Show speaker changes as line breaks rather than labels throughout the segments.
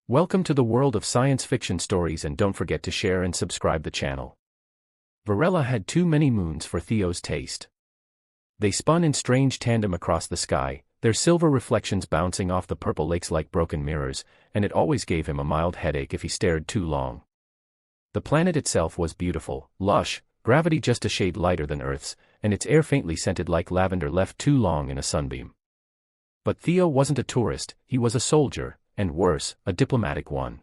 Welcome to the world of science fiction stories, and don't forget to share and subscribe the channel. Varela had too many moons for Theo's taste. They spun in strange tandem across the sky, their silver reflections bouncing off the purple lakes like broken mirrors, and it always gave him a mild headache if he stared too long. The planet itself was beautiful, lush, gravity just a shade lighter than Earth's, and its air faintly scented like lavender left too long in a sunbeam. But Theo wasn't a tourist, he was a soldier, and worse, a diplomatic one.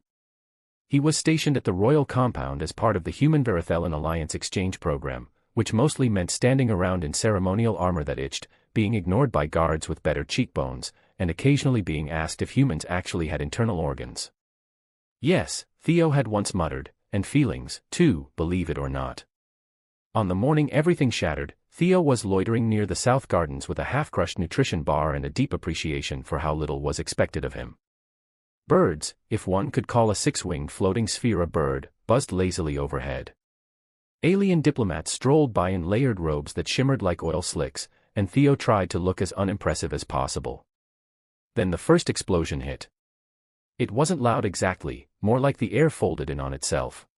He was stationed at the royal compound as part of the Human Verithellan Alliance exchange program, which mostly meant standing around in ceremonial armor that itched, being ignored by guards with better cheekbones, and occasionally being asked if humans actually had internal organs. Yes, Theo had once muttered, and feelings, too, believe it or not. On the morning everything shattered, Theo was loitering near the South Gardens with a half-crushed nutrition bar and a deep appreciation for how little was expected of him. Birds, if one could call a six-winged floating sphere a bird, buzzed lazily overhead. Alien diplomats strolled by in layered robes that shimmered like oil slicks, and Theo tried to look as unimpressive as possible. Then the first explosion hit. It wasn't loud exactly, more like the air folded in on itself.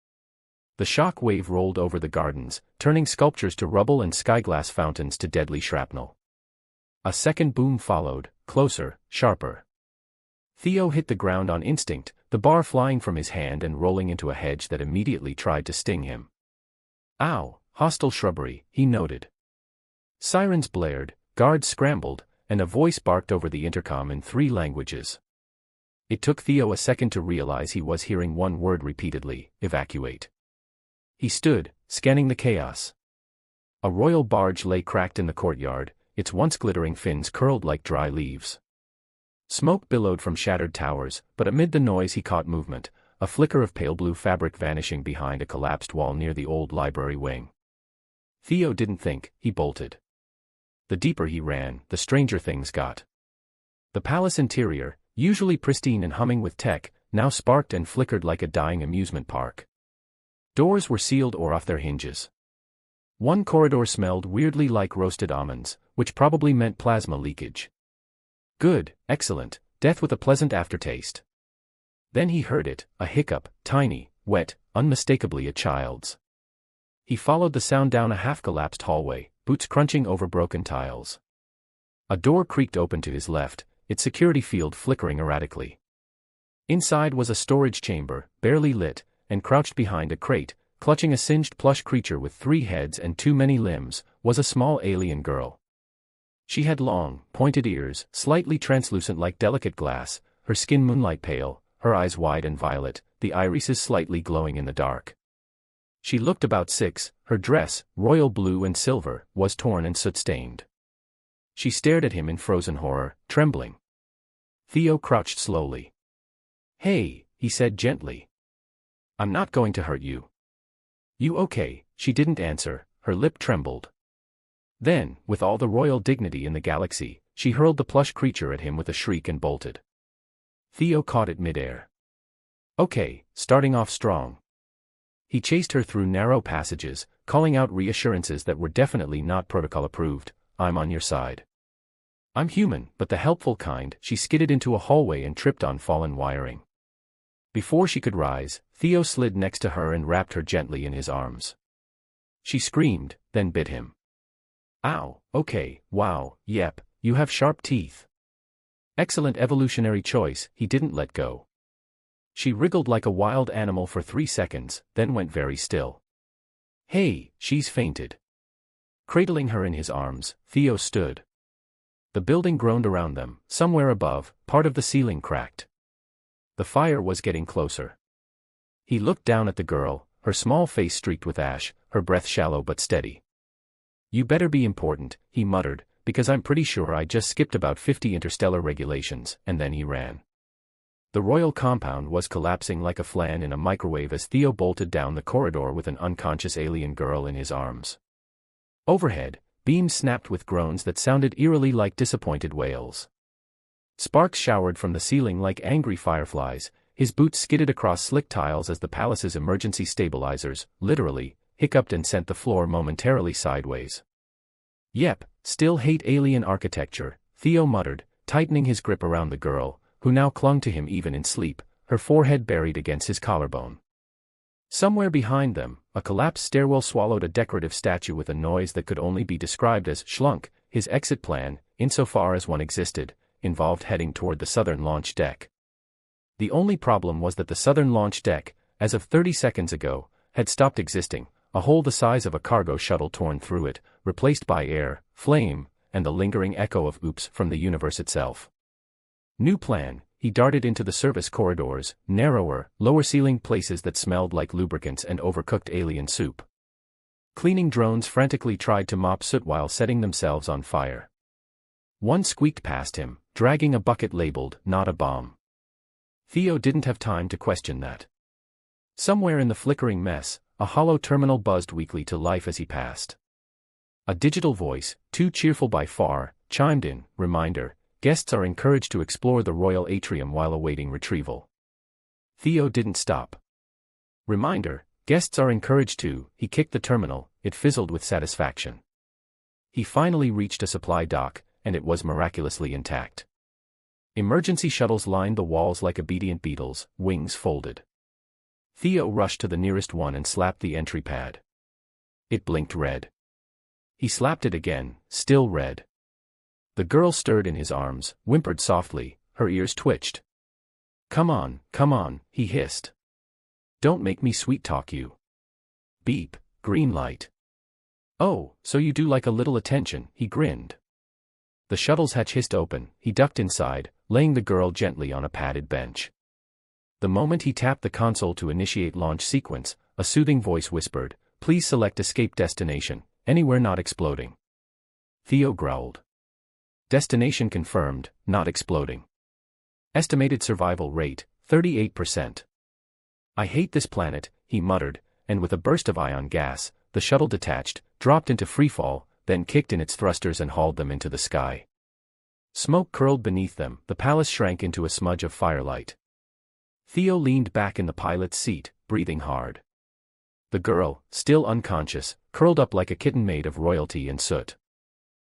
The shock wave rolled over the gardens, turning sculptures to rubble and skyglass fountains to deadly shrapnel. A second boom followed, closer, sharper. Theo hit the ground on instinct, the bar flying from his hand and rolling into a hedge that immediately tried to sting him. Ow, hostile shrubbery, he noted. Sirens blared, guards scrambled, and a voice barked over the intercom in 3 languages. It took Theo a second to realize he was hearing one word repeatedly: evacuate. He stood, scanning the chaos. A royal barge lay cracked in the courtyard, its once glittering fins curled like dry leaves. Smoke billowed from shattered towers, but amid the noise he caught movement, a flicker of pale blue fabric vanishing behind a collapsed wall near the old library wing. Theo didn't think, he bolted. The deeper he ran, the stranger things got. The palace interior, usually pristine and humming with tech, now sparked and flickered like a dying amusement park. Doors were sealed or off their hinges. One corridor smelled weirdly like roasted almonds, which probably meant plasma leakage. Good, excellent, death with a pleasant aftertaste. Then he heard it, a hiccup, tiny, wet, unmistakably a child's. He followed the sound down a half-collapsed hallway, boots crunching over broken tiles. A door creaked open to his left, its security field flickering erratically. Inside was a storage chamber, barely lit, and crouched behind a crate, clutching a singed plush creature with 3 heads and too many limbs, was a small alien girl. She had long, pointed ears, slightly translucent like delicate glass, her skin moonlight pale, her eyes wide and violet, the irises slightly glowing in the dark. She looked about 6, her dress, royal blue and silver, was torn and soot-stained. She stared at him in frozen horror, trembling. Theo crouched slowly. "Hey," he said gently. "I'm not going to hurt you." "You okay?" She didn't answer, her lip trembled. Then, with all the royal dignity in the galaxy, she hurled the plush creature at him with a shriek and bolted. Theo caught it midair. Okay, starting off strong. He chased her through narrow passages, calling out reassurances that were definitely not protocol approved. "I'm on your side." "I'm human, but the helpful kind." She skidded into a hallway and tripped on fallen wiring. Before she could rise, Theo slid next to her and wrapped her gently in his arms. She screamed, then bit him. "Ow, okay, wow, yep, you have sharp teeth." "Excellent evolutionary choice." He didn't let go. She wriggled like a wild animal for 3 seconds, then went very still. "Hey, she's fainted." Cradling her in his arms, Theo stood. The building groaned around them, somewhere above, part of the ceiling cracked. The fire was getting closer. He looked down at the girl, her small face streaked with ash, her breath shallow but steady. "You better be important," he muttered, "because I'm pretty sure I just skipped about 50 interstellar regulations," and then he ran. The royal compound was collapsing like a flan in a microwave as Theo bolted down the corridor with an unconscious alien girl in his arms. Overhead, beams snapped with groans that sounded eerily like disappointed wails. Sparks showered from the ceiling like angry fireflies, his boots skidded across slick tiles as the palace's emergency stabilizers, literally, hiccuped and sent the floor momentarily sideways. "Yep, still hate alien architecture," Theo muttered, tightening his grip around the girl, who now clung to him even in sleep, her forehead buried against his collarbone. Somewhere behind them, a collapsed stairwell swallowed a decorative statue with a noise that could only be described as schlunk. His exit plan, insofar as one existed, involved heading toward the southern launch deck. The only problem was that the southern launch deck, as of 30 seconds ago, had stopped existing, a hole the size of a cargo shuttle torn through it, replaced by air, flame, and the lingering echo of oops from the universe itself. New plan. He darted into the service corridors, narrower, lower-ceiling places that smelled like lubricants and overcooked alien soup. Cleaning drones frantically tried to mop soot while setting themselves on fire. One squeaked past him, dragging a bucket labeled, "Not a bomb." Theo didn't have time to question that. Somewhere in the flickering mess, a hollow terminal buzzed weakly to life as he passed. A digital voice, too cheerful by far, chimed in, reminder, guests are encouraged to explore the royal atrium while awaiting retrieval. Theo didn't stop. Reminder, guests are encouraged to, he kicked the terminal, it fizzled with satisfaction. He finally reached a supply dock, and it was miraculously intact. Emergency shuttles lined the walls like obedient beetles, wings folded. Theo rushed to the nearest one and slapped the entry pad. It blinked red. He slapped it again, still red. The girl stirred in his arms, whimpered softly, her ears twitched. Come on, he hissed. Don't make me sweet-talk you. Beep, green light. Oh, so you do like a little attention, he grinned. The shuttle's hatch hissed open, he ducked inside, laying the girl gently on a padded bench. The moment he tapped the console to initiate launch sequence, a soothing voice whispered, "Please select escape destination, anywhere not exploding." Theo growled. Destination confirmed, not exploding. Estimated survival rate, 38%. I hate this planet, he muttered, and with a burst of ion gas, the shuttle detached, dropped into freefall, then kicked in its thrusters and hauled them into the sky. Smoke curled beneath them, the palace shrank into a smudge of firelight. Theo leaned back in the pilot's seat, breathing hard. The girl, still unconscious, curled up like a kitten made of royalty and soot.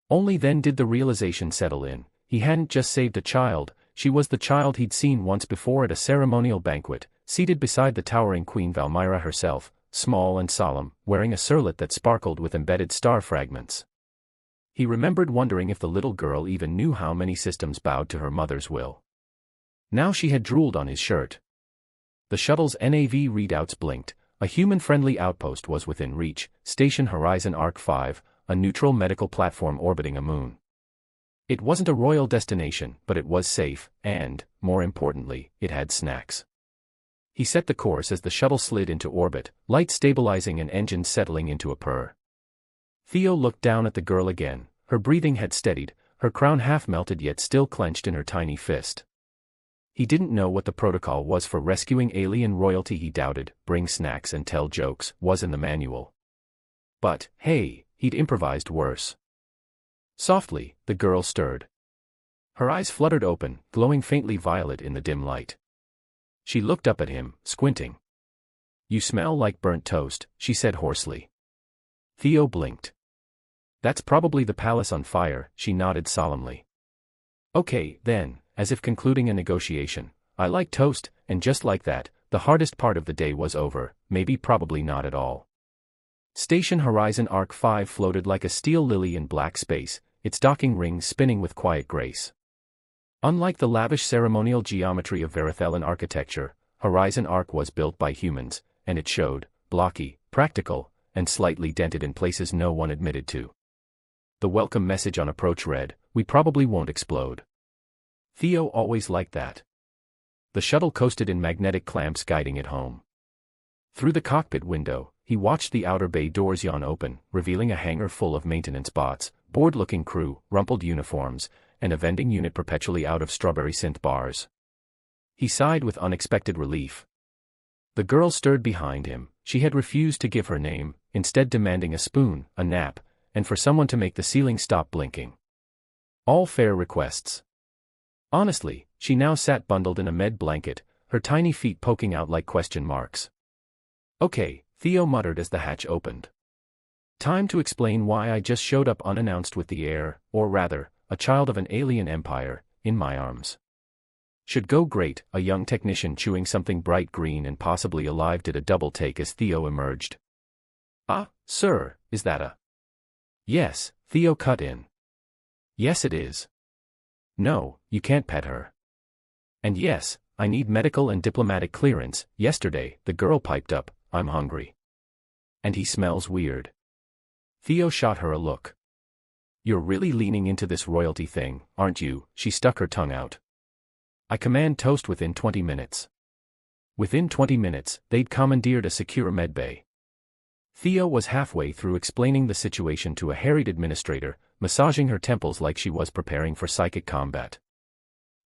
Only then did the realization settle in, he hadn't just saved a child, she was the child he'd seen once before at a ceremonial banquet, seated beside the towering Queen Valmyra herself, small and solemn, wearing a circlet that sparkled with embedded star fragments. He remembered wondering if the little girl even knew how many systems bowed to her mother's will. Now she had drooled on his shirt. The shuttle's NAV readouts blinked, a human-friendly outpost was within reach, Station Horizon Arc 5, a neutral medical platform orbiting a moon. It wasn't a royal destination, but it was safe, and, more importantly, it had snacks. He set the course as the shuttle slid into orbit, lights stabilizing and engines settling into a purr. Theo looked down at the girl again, her breathing had steadied, her crown half melted yet still clenched in her tiny fist. He didn't know what the protocol was for rescuing alien royalty. He doubted, bring snacks and tell jokes, was in the manual. But, hey, he'd improvised worse. Softly, the girl stirred. Her eyes fluttered open, glowing faintly violet in the dim light. She looked up at him, squinting. You smell like burnt toast, she said hoarsely. Theo blinked. That's probably the palace on fire, she nodded solemnly. Okay, then, as if concluding a negotiation, I like toast, and just like that, the hardest part of the day was over, maybe probably not at all. Station Horizon Arc 5 floated like a steel lily in black space, its docking rings spinning with quiet grace. Unlike the lavish ceremonial geometry of Verithellan architecture, Horizon Arc was built by humans, and it showed, blocky, practical, and slightly dented in places no one admitted to. The welcome message on approach read, "We probably won't explode." Theo always liked that. The shuttle coasted in magnetic clamps guiding it home. Through the cockpit window, he watched the outer bay doors yawn open, revealing a hangar full of maintenance bots, bored-looking crew, rumpled uniforms, and a vending unit perpetually out of strawberry synth bars. He sighed with unexpected relief. The girl stirred behind him, she had refused to give her name, instead demanding a spoon, a nap, and for someone to make the ceiling stop blinking. All fair requests. Honestly, she now sat bundled in a med blanket, her tiny feet poking out like question marks. Okay, Theo muttered as the hatch opened. Time to explain why I just showed up unannounced with the heir, or rather, a child of an alien empire, in my arms. Should go great. A young technician chewing something bright green and possibly alive did a double take as Theo emerged. Ah, sir, is that a... Yes, Theo cut in. Yes it is. No, you can't pet her. And yes, I need medical and diplomatic clearance. Yesterday, the girl piped up, I'm hungry. And he smells weird. Theo shot her a look. You're really leaning into this royalty thing, aren't you? She stuck her tongue out. I command toast within 20 minutes. Within 20 minutes, they'd commandeered a secure medbay. Theo was halfway through explaining the situation to a harried administrator, massaging her temples like she was preparing for psychic combat.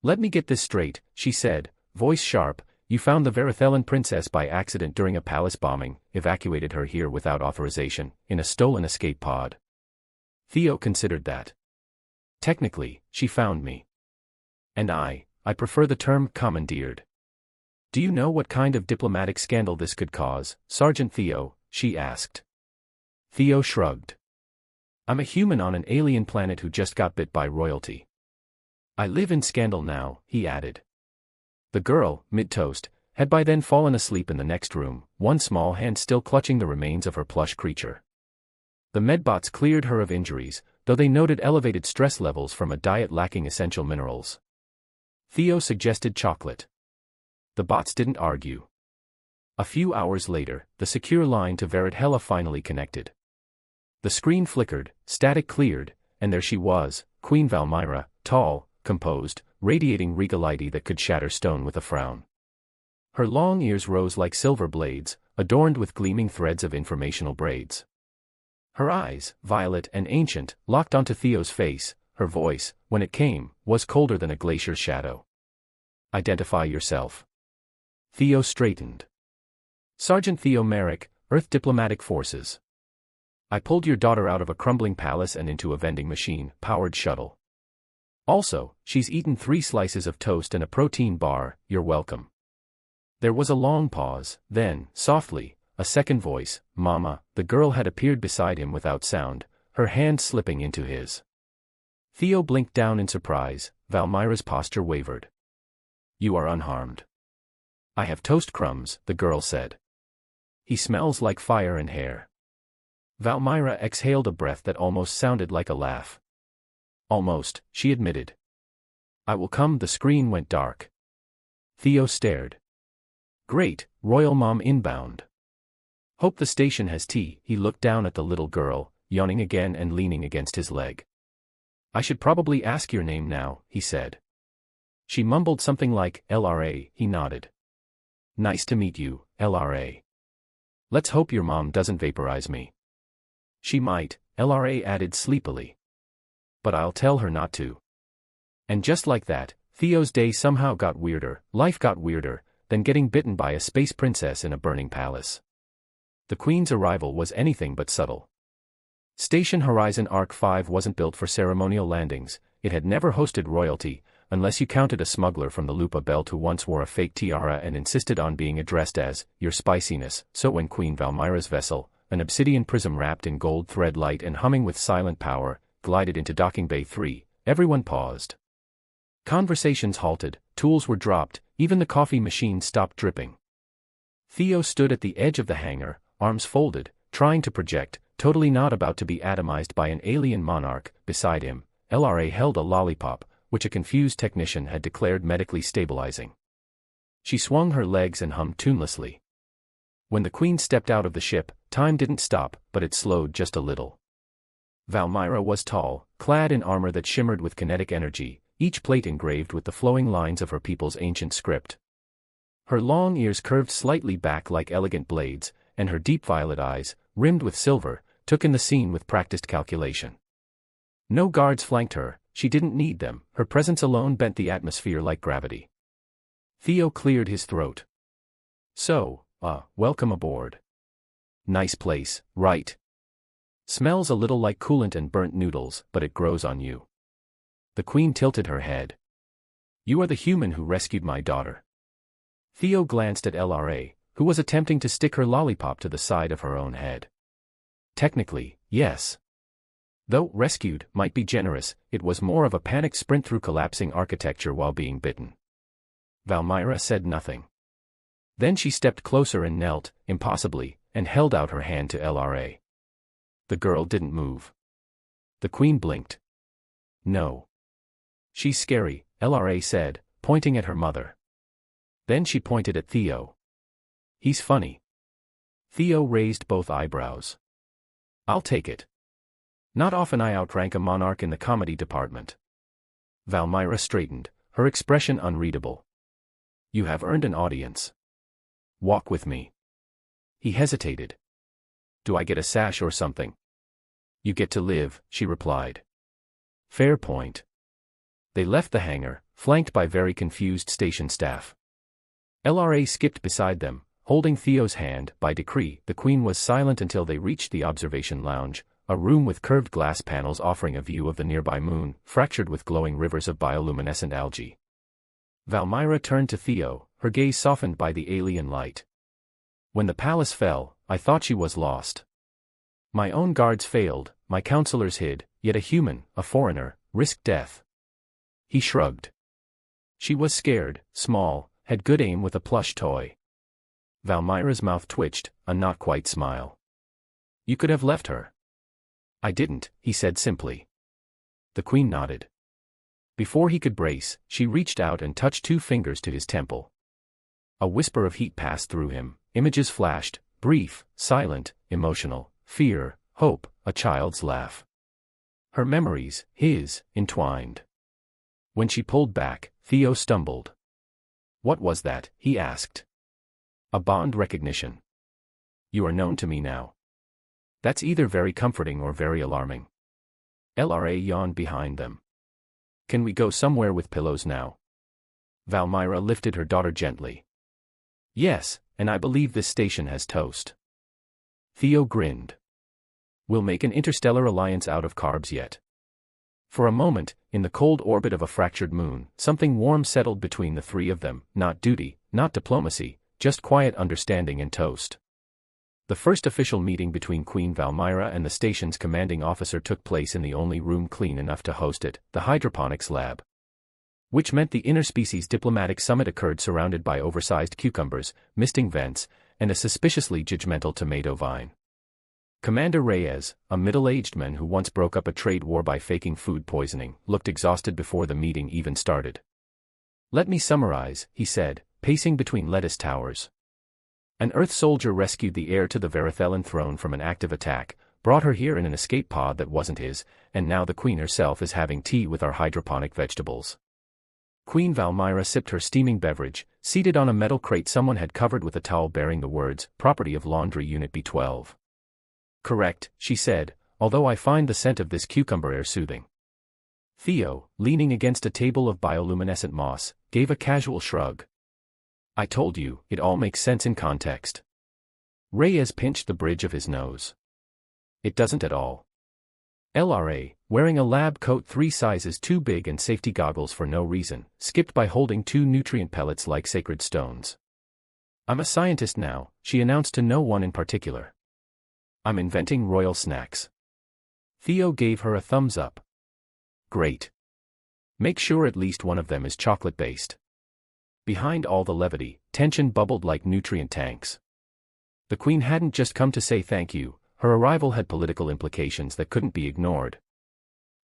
Let me get this straight, she said, voice sharp, you found the Verithellan princess by accident during a palace bombing, evacuated her here without authorization, in a stolen escape pod. Theo considered that. Technically, she found me. And I prefer the term commandeered. Do you know what kind of diplomatic scandal this could cause, Sergeant Theo? She asked. Theo shrugged. I'm a human on an alien planet who just got bit by royalty. I live in scandal now, he added. The girl, mid-toast, had by then fallen asleep in the next room, one small hand still clutching the remains of her plush creature. The medbots cleared her of injuries, though they noted elevated stress levels from a diet lacking essential minerals. Theo suggested chocolate. The bots didn't argue. A few hours later, the secure line to Veritella finally connected. The screen flickered, static cleared, and there she was, Queen Valmyra, tall, composed, radiating regality that could shatter stone with a frown. Her long ears rose like silver blades, adorned with gleaming threads of informational braids. Her eyes, violet and ancient, locked onto Theo's face. Her voice, when it came, was colder than a glacier's shadow. Identify yourself. Theo straightened. Sergeant Theo Merrick, Earth Diplomatic Forces. I pulled your daughter out of a crumbling palace and into a vending machine-powered shuttle. Also, she's eaten 3 slices of toast and a protein bar, you're welcome. There was a long pause, then, softly, a second voice, Mama. The girl had appeared beside him without sound, her hand slipping into his. Theo blinked down in surprise. Valmyra's posture wavered. You are unharmed. I have toast crumbs, the girl said. He smells like fire and hair. Valmyra exhaled a breath that almost sounded like a laugh. Almost, she admitted. I will come. The screen went dark. Theo stared. Great, Royal Mom inbound. Hope the station has tea. He looked down at the little girl, yawning again and leaning against his leg. I should probably ask your name now, he said. She mumbled something like, LRA, he nodded. Nice to meet you, LRA. Let's hope your mom doesn't vaporize me. She might, LRA added sleepily. But I'll tell her not to. And just like that, Theo's day somehow got weirder, life got weirder, than getting bitten by a space princess in a burning palace. The Queen's arrival was anything but subtle. Station Horizon Arc 5 wasn't built for ceremonial landings, it had never hosted royalty, unless you counted a smuggler from the Lupa Belt who once wore a fake tiara and insisted on being addressed as, Your Spiciness. So when Queen Valmyra's vessel, an obsidian prism wrapped in gold thread light and humming with silent power, glided into Docking Bay 3, everyone paused. Conversations halted, tools were dropped, even the coffee machine stopped dripping. Theo stood at the edge of the hangar, arms folded, trying to project, totally not about to be atomized by an alien monarch. Beside him, LRA held a lollipop, which a confused technician had declared medically stabilizing. She swung her legs and hummed tunelessly. When the Queen stepped out of the ship, time didn't stop, but it slowed just a little. Valmyra was tall, clad in armor that shimmered with kinetic energy, each plate engraved with the flowing lines of her people's ancient script. Her long ears curved slightly back like elegant blades, and her deep violet eyes, rimmed with silver, took in the scene with practiced calculation. No guards flanked her, she didn't need them, her presence alone bent the atmosphere like gravity. Theo cleared his throat. So, welcome aboard. Nice place, right? Smells a little like coolant and burnt noodles, but it grows on you. The Queen tilted her head. You are the human who rescued my daughter. Theo glanced at LRA, who was attempting to stick her lollipop to the side of her own head. Technically, yes. Though rescued might be generous, it was more of a panicked sprint through collapsing architecture while being bitten. Valmyra said nothing. Then she stepped closer and knelt, impossibly, and held out her hand to LRA. The girl didn't move. The Queen blinked. No. She's scary, LRA said, pointing at her mother. Then she pointed at Theo. He's funny. Theo raised both eyebrows. I'll take it. Not often I outrank a monarch in the comedy department. Valmyra straightened, her expression unreadable. You have earned an audience. Walk with me. He hesitated. Do I get a sash or something? You get to live, she replied. Fair point. They left the hangar, flanked by very confused station staff. LRA skipped beside them, holding Theo's hand. By decree, the Queen was silent until they reached the observation lounge, a room with curved glass panels offering a view of the nearby moon, fractured with glowing rivers of bioluminescent algae. Valmyra turned to Theo, her gaze softened by the alien light. When the palace fell, I thought she was lost. My own guards failed, my counselors hid, yet a human, a foreigner, risked death. He shrugged. She was scared, small, had good aim with a plush toy. Valmyra's mouth twitched, a not-quite smile. You could have left her. I didn't, he said simply. The Queen nodded. Before he could brace, she reached out and touched 2 fingers to his temple. A whisper of heat passed through him, images flashed, brief, silent, emotional, fear, hope, a child's laugh. Her memories, his, entwined. When she pulled back, Theo stumbled. What was that? He asked. A bond recognition. You are known to me now. That's either very comforting or very alarming. LRA yawned behind them. Can we go somewhere with pillows now? Valmyra lifted her daughter gently. Yes, and I believe this station has toast. Theo grinned. We'll make an interstellar alliance out of carbs yet. For a moment, in the cold orbit of a fractured moon, something warm settled between the 3 of them, not duty, not diplomacy, just quiet understanding and toast. The first official meeting between Queen Valmyra and the station's commanding officer took place in the only room clean enough to host it, the hydroponics lab. Which meant the interspecies diplomatic summit occurred surrounded by oversized cucumbers, misting vents, and a suspiciously judgmental tomato vine. Commander Reyes, a middle-aged man who once broke up a trade war by faking food poisoning, looked exhausted before the meeting even started. Let me summarize, he said, pacing between lettuce towers. An Earth soldier rescued the heir to the Verithellan throne from an active attack, brought her here in an escape pod that wasn't his, and now the Queen herself is having tea with our hydroponic vegetables. Queen Valmyra sipped her steaming beverage, seated on a metal crate someone had covered with a towel bearing the words, Property of Laundry Unit B12. Correct, she said, although I find the scent of this cucumber air soothing. Theo, leaning against a table of bioluminescent moss, gave a casual shrug. I told you, it all makes sense in context. Reyes pinched the bridge of his nose. It doesn't at all. LRA, wearing a lab coat 3 sizes too big and safety goggles for no reason, skipped by holding 2 nutrient pellets like sacred stones. I'm a scientist now, she announced to no one in particular. I'm inventing royal snacks. Theo gave her a thumbs up. Great. Make sure at least one of them is chocolate-based. Behind all the levity, tension bubbled like nutrient tanks. The Queen hadn't just come to say thank you, her arrival had political implications that couldn't be ignored.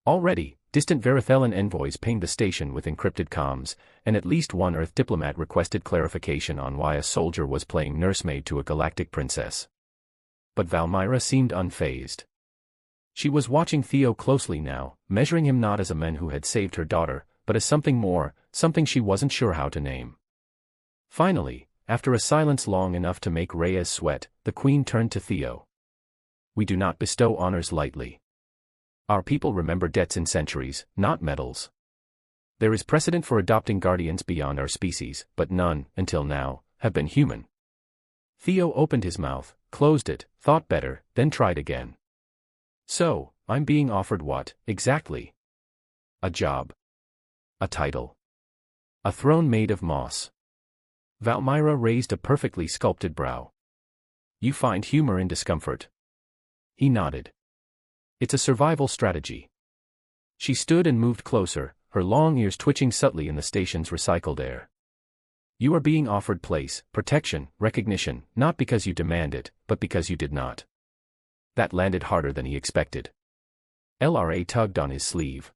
Already, distant Verithellan envoys pinged the station with encrypted comms, and at least one Earth diplomat requested clarification on why a soldier was playing nursemaid to a galactic princess. But Valmyra seemed unfazed. She was watching Theo closely now, measuring him not as a man who had saved her daughter, but as something more, something she wasn't sure how to name. Finally, after a silence long enough to make Reyes sweat, the Queen turned to Theo. We do not bestow honors lightly. Our people remember debts in centuries, not medals. There is precedent for adopting guardians beyond our species, but none, until now, have been human. Theo opened his mouth, closed it, thought better, then tried again. So, I'm being offered what, exactly? A job. A title. A throne made of moss. Valmyra raised a perfectly sculpted brow. You find humor in discomfort. He nodded. It's a survival strategy. She stood and moved closer, her long ears twitching subtly in the station's recycled air. You are being offered place, protection, recognition, not because you demand it, but because you did not. That landed harder than he expected. LRA tugged on his sleeve.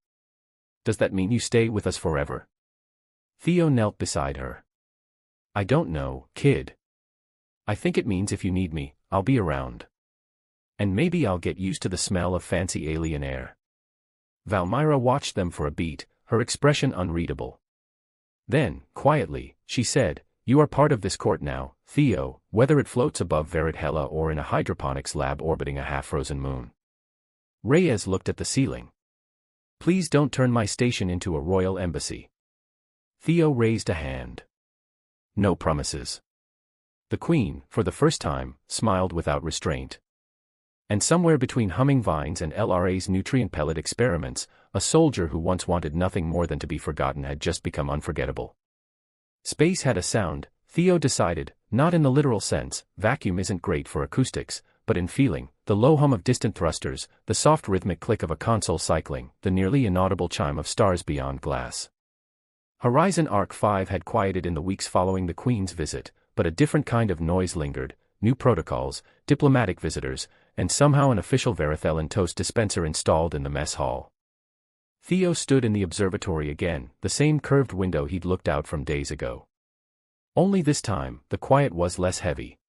Does that mean you stay with us forever? Theo knelt beside her. I don't know, kid. I think it means if you need me, I'll be around. And maybe I'll get used to the smell of fancy alien air. Valmyra watched them for a beat, her expression unreadable. Then, quietly, she said, you are part of this court now, Theo, whether it floats above Verit or in a hydroponics lab orbiting a half-frozen moon. Reyes looked at the ceiling. Please don't turn my station into a royal embassy. Theo raised a hand. No promises. The Queen, for the first time, smiled without restraint. And somewhere between humming vines and LRA's nutrient pellet experiments, a soldier who once wanted nothing more than to be forgotten had just become unforgettable. Space had a sound, Theo decided, not in the literal sense, vacuum isn't great for acoustics, but in feeling, the low hum of distant thrusters, the soft rhythmic click of a console cycling, the nearly inaudible chime of stars beyond glass. Horizon Arc 5 had quieted in the weeks following the Queen's visit, but a different kind of noise lingered, new protocols, diplomatic visitors, and somehow an official Verithellan toast dispenser installed in the mess hall. Theo stood in the observatory again, the same curved window he'd looked out from days ago. Only this time, the quiet was less heavy.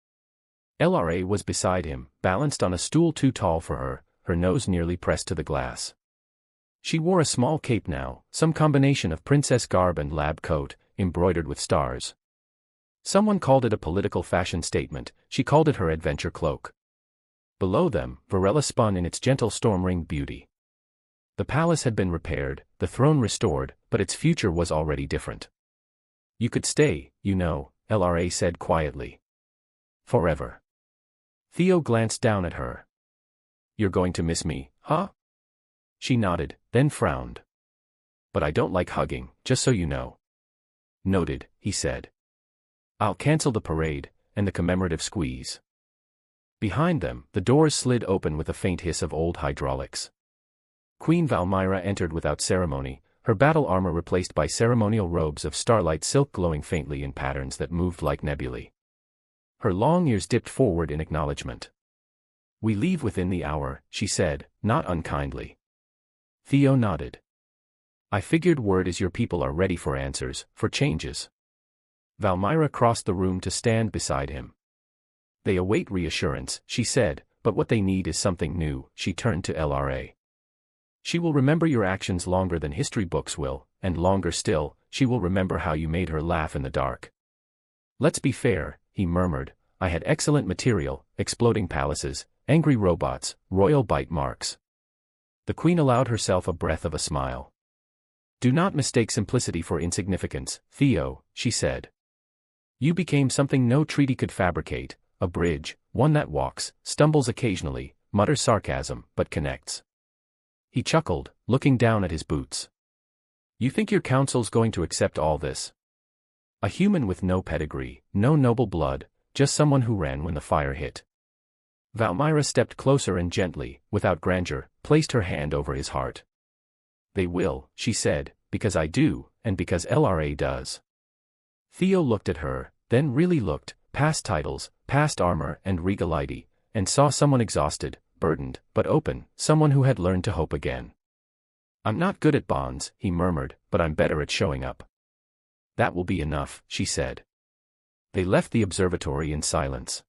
LRA was beside him, balanced on a stool too tall for her, her nose nearly pressed to the glass. She wore a small cape now, some combination of princess garb and lab coat, embroidered with stars. Someone called it a political fashion statement, she called it her adventure cloak. Below them, Varela spun in its gentle storm-ringed beauty. The palace had been repaired, the throne restored, but its future was already different. You could stay, you know, LRA said quietly. Forever. Theo glanced down at her. You're going to miss me, huh? She nodded, then frowned. But I don't like hugging, just so you know. Noted, he said. I'll cancel the parade, and the commemorative squeeze. Behind them, the doors slid open with a faint hiss of old hydraulics. Queen Valmyra entered without ceremony, her battle armor replaced by ceremonial robes of starlight silk glowing faintly in patterns that moved like nebulae. Her long ears dipped forward in acknowledgement. We leave within the hour, she said, not unkindly. Theo nodded. I figured word is your people are ready for answers, for changes. Valmyra crossed the room to stand beside him. They await reassurance, she said, but what they need is something new. She turned to LRA. She will remember your actions longer than history books will, and longer still, she will remember how you made her laugh in the dark. Let's be fair, he murmured, I had excellent material, exploding palaces, angry robots, royal bite marks. The Queen allowed herself a breath of a smile. Do not mistake simplicity for insignificance, Theo, she said. You became something no treaty could fabricate, a bridge, one that walks, stumbles occasionally, mutters sarcasm, but connects. He chuckled, looking down at his boots. You think your council's going to accept all this? A human with no pedigree, no noble blood, just someone who ran when the fire hit. Valmyra stepped closer and gently, without grandeur, placed her hand over his heart. They will, she said, because I do, and because LRA does. Theo looked at her, then really looked, past titles, past armor and regality, and saw someone exhausted, burdened, but open, someone who had learned to hope again. I'm not good at bonds, he murmured, but I'm better at showing up. That will be enough, she said. They left the observatory in silence.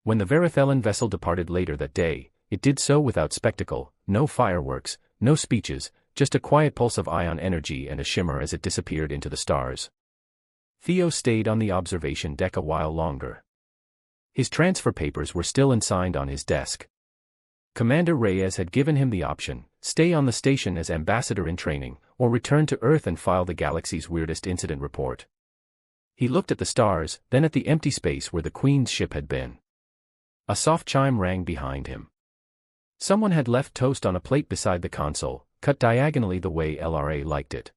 When the Verithellan vessel departed later that day, it did so without spectacle, no fireworks, no speeches, just a quiet pulse of ion energy and a shimmer as it disappeared into the stars. Theo stayed on the observation deck a while longer. His transfer papers were still unsigned on his desk. Commander Reyes had given him the option, stay on the station as ambassador in training, or return to Earth and file the galaxy's weirdest incident report. He looked at the stars, then at the empty space where the Queen's ship had been. A soft chime rang behind him. Someone had left toast on a plate beside the console, cut diagonally the way LRA liked it.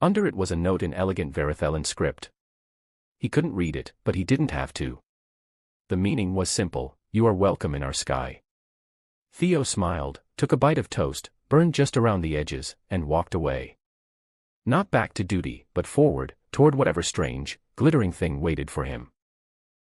Under it was a note in elegant Verithellan script. He couldn't read it, but he didn't have to. The meaning was simple, you are welcome in our sky. Theo smiled, took a bite of toast, burned just around the edges, and walked away. Not back to duty, but forward, toward whatever strange, glittering thing waited for him.